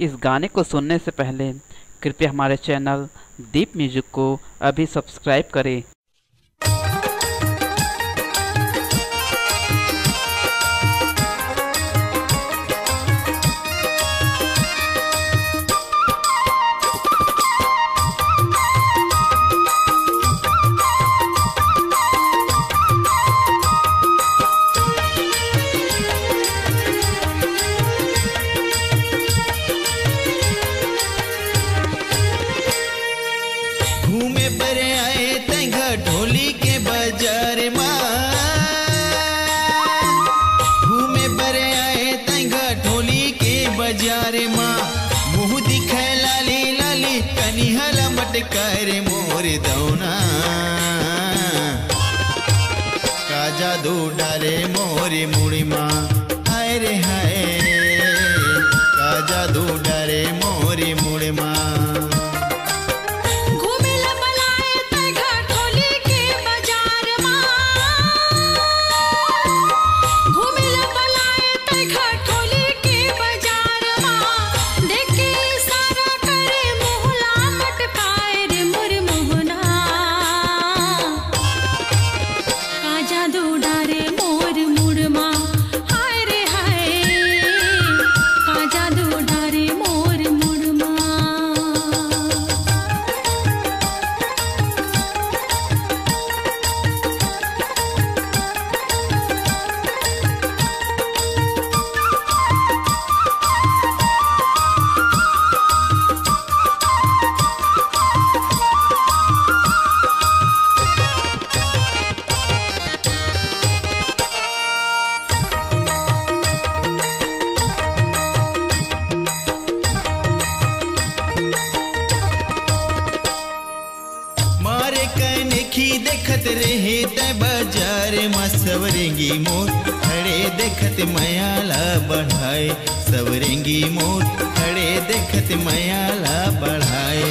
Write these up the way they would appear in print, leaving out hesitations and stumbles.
इस गाने को सुनने से पहले कृपया हमारे चैनल दीप म्यूजिक को अभी सब्सक्राइब करें। घूमे बरे आए तंगा ढोली के बाजार माँ, घूमे बरे आए तंगा ढोली के बाजार माँ। मुँह दिखे लाली लाली कनिहला मटकार मोर दौना, का जादू डाले मोरे मुड़ी माँ। हाय रे हाय, का जादू डाले मोरे मुड़ी माँ। देखत रहे ते बाजार में सवरेंगी मोर, खड़े देखत मयाला बढ़ाए। सवरेंगी मोर खड़े देखत मयाला बढ़ाए।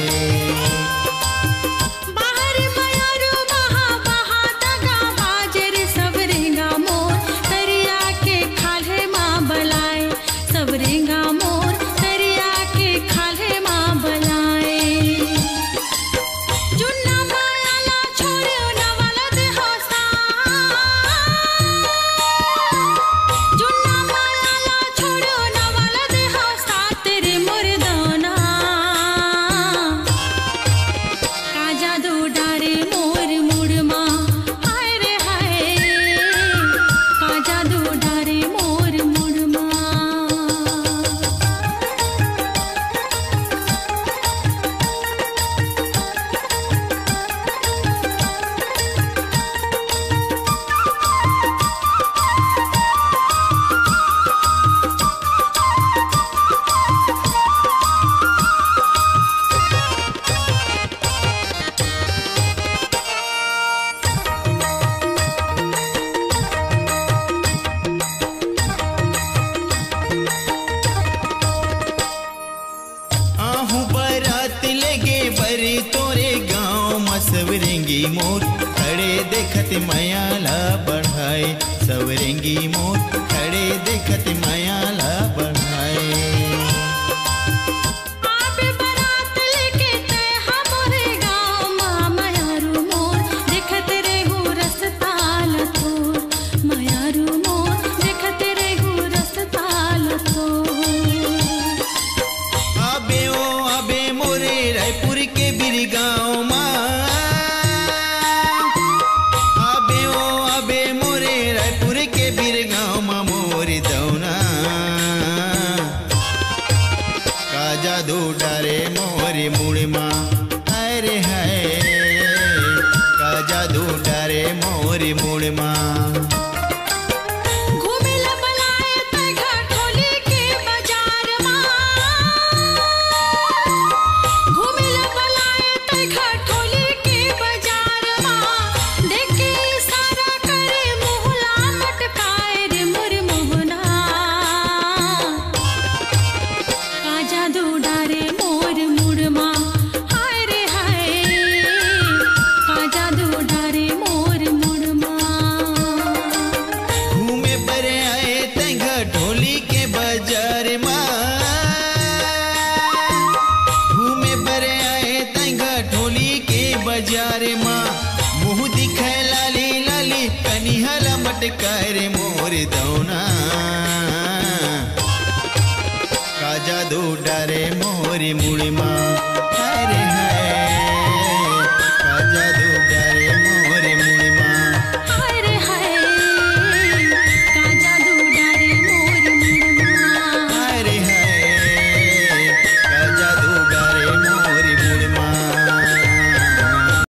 सवरेंगी मोर खड़े देखत मयाला बढ़ाए। सवरेंगी मोर खड़े देखत मयाला बढ़ाए। आबे ओ आबे मोरे रायपुर के बिरगांव माँ, जादू डारे मोरे मुड़ी माँ। हाय रे हाय, का जादू डारे मोरे मुड़ी माँ। जादू डारे मोर मुड़मा। बाजार माँ मुँह दिखे लाली लाली कनिहा लमट कर मोर दौना का जादू डरे मोर मुड़ी माँ